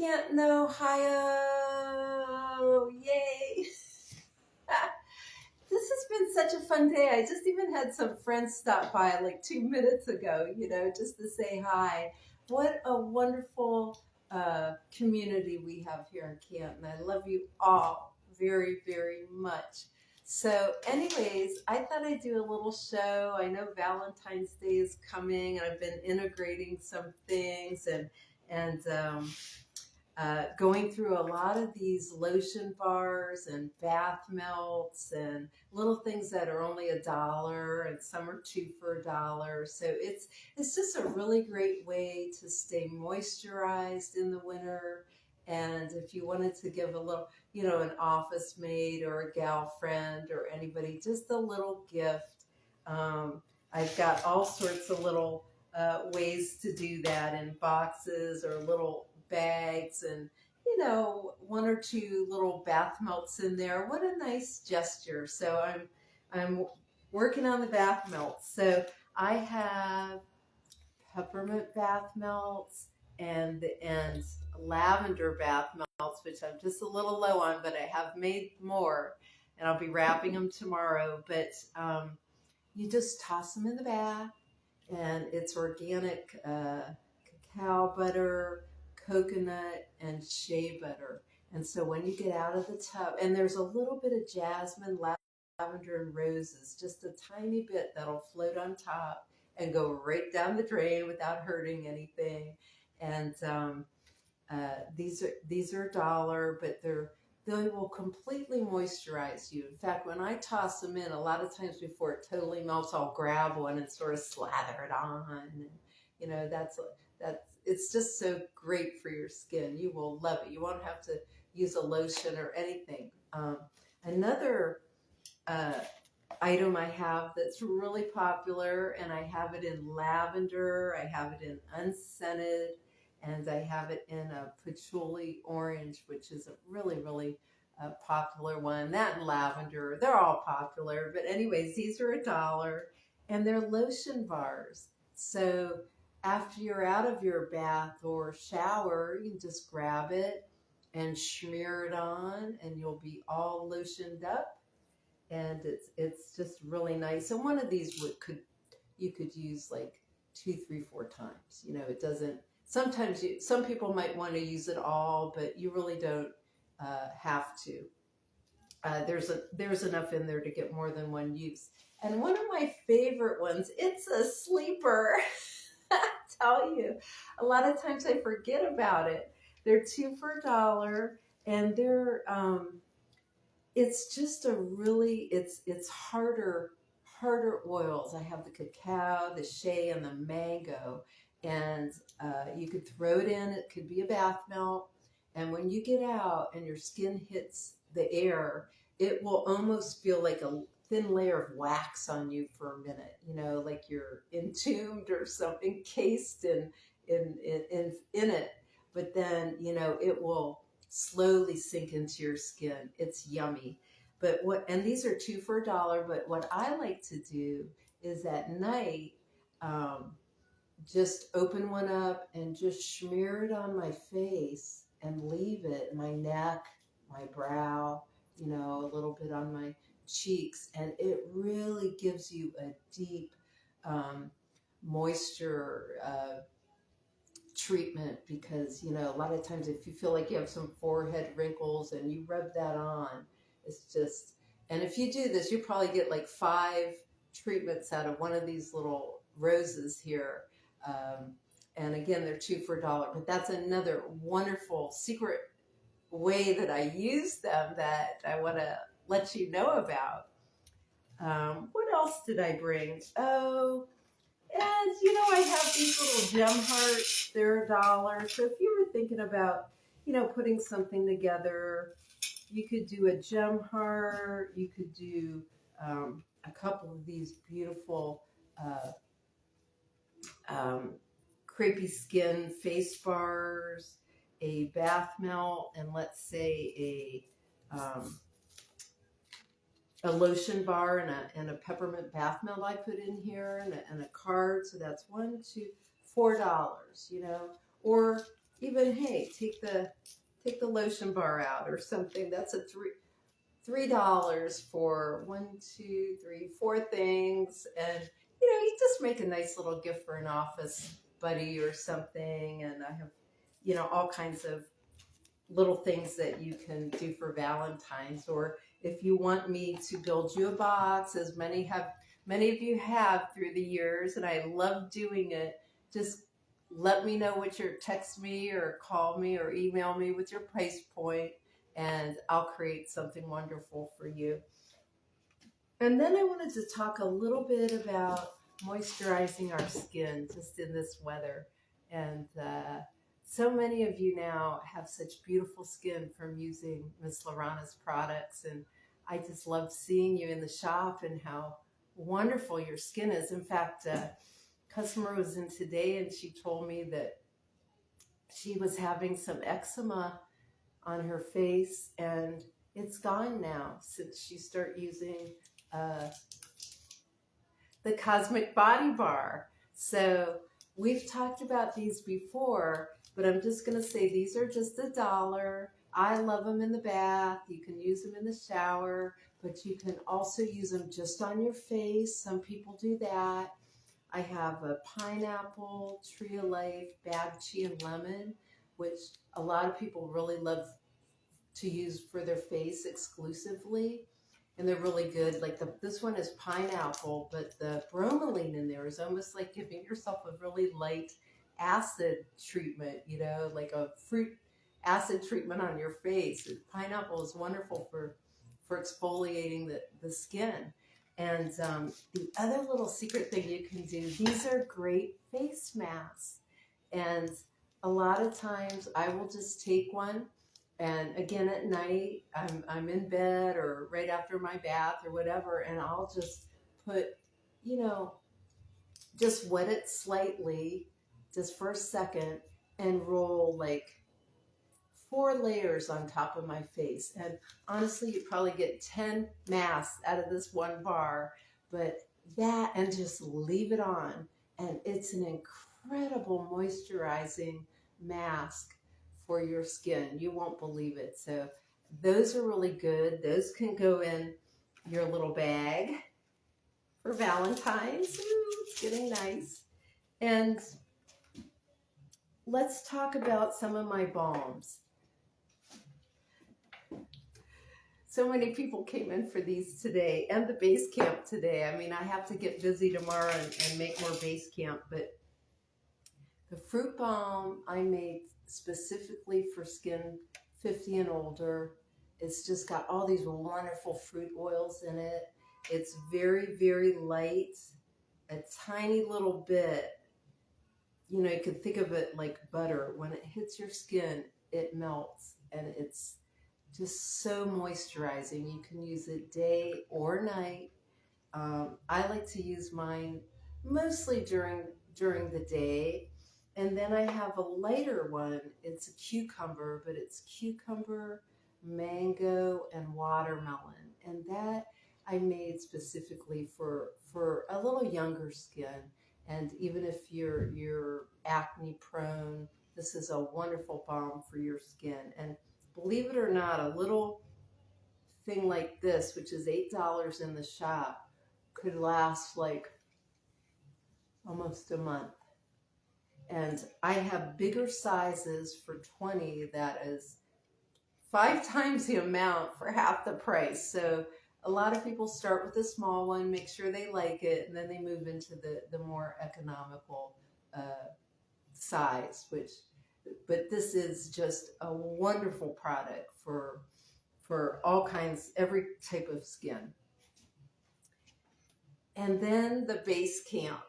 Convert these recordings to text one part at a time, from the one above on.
Canton, Ohio. Yay. This has been such a fun day. I just even had some friends stop by like 2 minutes ago, just to say hi. What a wonderful community we have here in Canton. I love you all very, very much. So, anyways, I thought I'd do a little show. I know Valentine's Day is coming, and I've been integrating some things and going through a lot of these lotion bars and bath melts and little things that are only $1, and some are two for $1. So it's just a really great way to stay moisturized in the winter. And if you wanted to give a little, an office mate or a gal friend or anybody, just a little gift. I've got all sorts of little ways to do that in boxes or little bags, and one or two little bath melts in there. What a nice gesture. So I'm working on the bath melts. So I have peppermint bath melts and lavender bath melts, which I'm just a little low on, but I have made more, and I'll be wrapping them tomorrow. But you just toss them in the bath, and it's organic cacao butter, coconut, and shea butter. And so when you get out of the tub, and there's a little bit of jasmine, lavender, and roses, just a tiny bit that'll float on top and go right down the drain without hurting anything. And these are $1, but they will completely moisturize you. In fact, when I toss them in, a lot of times before it totally melts, I'll grab one and sort of slather it on. And, that's it's just so great for your skin. You will love it. You won't have to use a lotion or anything. Another item I have that's really popular, and I have it in lavender, I have it in unscented, and I have it in a patchouli orange, which is a really, really popular one. That and lavender, they're all popular. But anyways, these are $1, and they're lotion bars. So after you're out of your bath or shower, you can just grab it and smear it on, and you'll be all lotioned up. And it's just really nice. And one of these you could use like 2, 3, 4 times. It doesn't. Sometimes some people might want to use it all, but you really don't have to. There's enough in there to get more than one use. And one of my favorite ones, it's a sleeper. I tell you, a lot of times I forget about it. They're 2 for $1, and they're it's just it's harder oils. I have the cacao, the shea, and the mango, and you could throw it in. It could be a bath melt, and when you get out and your skin hits the air, it will almost feel like a thin layer of wax on you for a minute, like you're entombed or something, encased in it. But then, it will slowly sink into your skin. It's yummy. And these are 2 for $1, but what I like to do is at night, just open one up and just smear it on my face and leave it, my neck, my brow, a little bit on my cheeks, and it really gives you a deep moisture treatment, because a lot of times if you feel like you have some forehead wrinkles and you rub that on, it's just, and if you do this, you probably get like 5 treatments out of one of these little roses here. And again, they're 2 for $1, but that's another wonderful secret way that I use them that I want to let you know about. What else did I bring? Oh, and I have these little gem hearts. They're $1. So if you were thinking about, putting something together, you could do a gem heart. You could do a couple of these beautiful crepey skin face bars, a bath melt, and let's say a lotion bar and a peppermint bath melt I put in here, and a card. So that's $1, $2, $4, or even, hey, take the lotion bar out or something. That's a $3 for 4 things, and you just make a nice little gift for an office buddy or something. And I have all kinds of little things that you can do for Valentine's, or if you want me to build you a box, as many of you have through the years, and I love doing it. Just let me know what your text me or call me or email me with your price point, and I'll create something wonderful for you. And then I wanted to talk a little bit about moisturizing our skin just in this weather. And so many of you now have such beautiful skin from using Miss Lorana's products. And I just love seeing you in the shop and how wonderful your skin is. In fact, a customer was in today and she told me that she was having some eczema on her face, and it's gone now since she started using the Cosmic Body Bar. So we've talked about these before, but I'm just going to say these are just $1. I love them in the bath. You can use them in the shower, but you can also use them just on your face. Some people do that. I have a pineapple, tree of life, bag chia, and lemon, which a lot of people really love to use for their face exclusively. And they're really good. Like this one is pineapple, but the bromelain in there is almost like giving yourself a really light acid treatment, like a fruit acid treatment on your face. Pineapple is wonderful for exfoliating the skin. And the other little secret thing you can do, these are great face masks. And a lot of times I will just take one, and again at night, I'm in bed or right after my bath or whatever, and I'll just put, just wet it slightly, just for a second, and roll like 4 layers on top of my face. And honestly, you probably get 10 masks out of this one bar, but that, and just leave it on. And it's an incredible moisturizing mask for your skin. You won't believe it. So those are really good. Those can go in your little bag for Valentine's. Ooh, it's getting nice. And let's talk about some of my balms. So many people came in for these today and the base camp today. I mean, I have to get busy tomorrow and make more base camp, but the fruit balm I made specifically for skin 50 and older. It's just got all these wonderful fruit oils in it. It's very, very light, a tiny little bit. You could think of it like butter. When it hits your skin, it melts, and it's just so moisturizing. You can use it day or night. I like to use mine mostly during the day. And then I have a lighter one. It's a cucumber, but it's cucumber, mango, and watermelon. And that I made specifically for a little younger skin. And even if you're acne prone, this is a wonderful balm for your skin. And believe it or not, a little thing like this, which is $8 in the shop, could last like almost a month. And I have bigger sizes for $20 that is 5 times the amount for half the price. So a lot of people start with a small one, make sure they like it, and then they move into the more economical size, but this is just a wonderful product for all kinds, every type of skin. And then the base camp.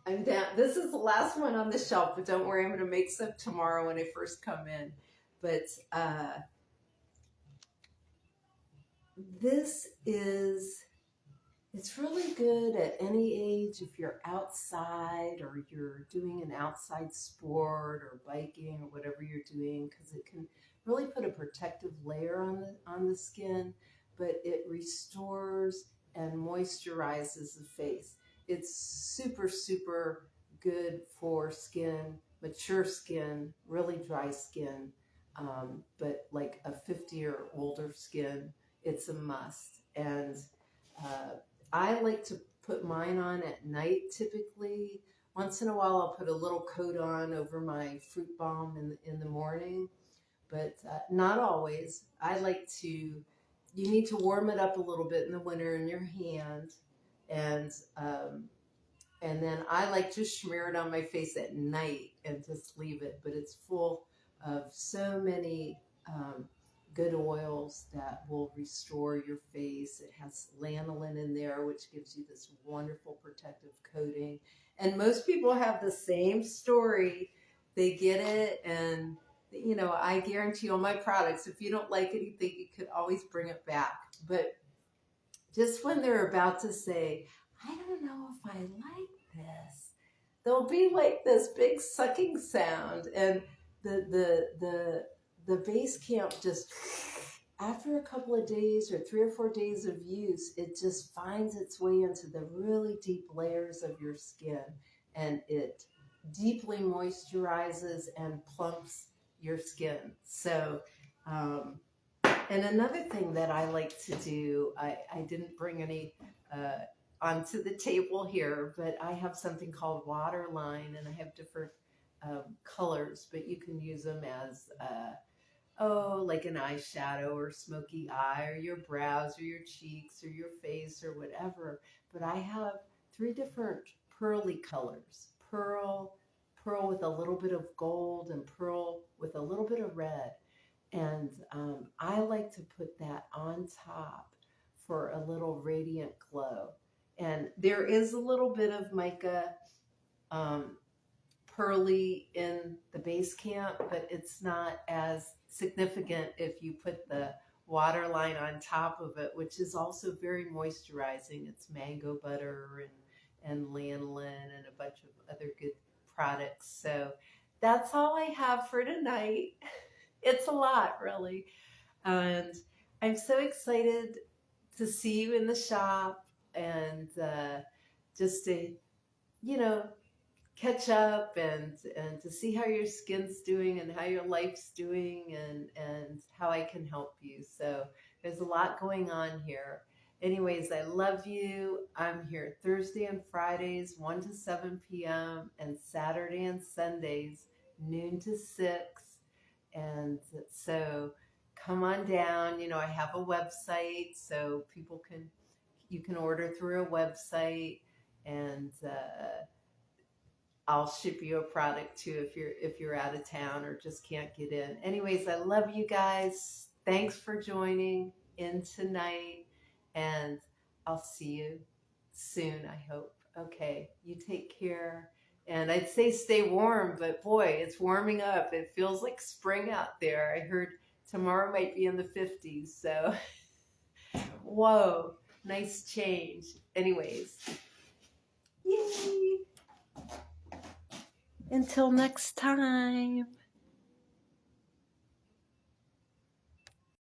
I'm down. This is the last one on the shelf, but don't worry, I'm going to make some tomorrow when I first come in. But it's really good at any age if you're outside or you're doing an outside sport or biking or whatever you're doing, because it can really put a protective layer on the skin, but it restores and moisturizes the face. It's super, super good for skin mature skin, really dry skin, but like a 50 or older skin, it's a must. And I like to put mine on at night typically. Once in a while, I'll put a little coat on over my fruit balm in the morning, but not always. I like to, you need to warm it up a little bit in the winter in your hand. And and then I like to smear it on my face at night and just leave it. But it's full of so many good oils that will restore your face. It has lanolin in there, which gives you this wonderful protective coating. And most people have the same story. They get it, and you know, I guarantee on my products, if you don't like anything, you could always bring it back. But just when they're about to say, I don't know if I like this, there'll be like this big sucking sound, and the base camp just, after a couple of days or 3 or 4 days of use, it just finds its way into the really deep layers of your skin, and it deeply moisturizes and plumps your skin. So and another thing that I like to do, I didn't bring any onto the table here, but I have something called Waterline, and I have different colors, but you can use them as, like an eyeshadow or smoky eye, or your brows or your cheeks or your face or whatever. But I have 3 different pearly colors: pearl, pearl with a little bit of gold, and pearl with a little bit of red. And I like to put that on top for a little radiant glow. And there is a little bit of mica pearly in the base camp, but it's not as significant if you put the Waterline on top of it, which is also very moisturizing. It's mango butter and lanolin and a bunch of other good products. So that's all I have for tonight. It's a lot, really. And I'm so excited to see you in the shop, and just to, you know, catch up, and to see how your skin's doing and how your life's doing, and how I can help you. So there's a lot going on here. Anyways, I love you. I'm here Thursday and Fridays, 1 to 7 p.m., and Saturday and Sundays, noon to 6. And so come on down. You know, I have a website, so you can order through a website, and I'll ship you a product too if you're out of town or just can't get in. Anyways, I love you guys. Thanks for joining in tonight, and I'll see you soon, I hope. Okay, you take care. And I'd say stay warm, but boy, it's warming up. It feels like spring out there. I heard tomorrow might be in the 50s, so whoa, nice change. Anyways, yay! Until next time.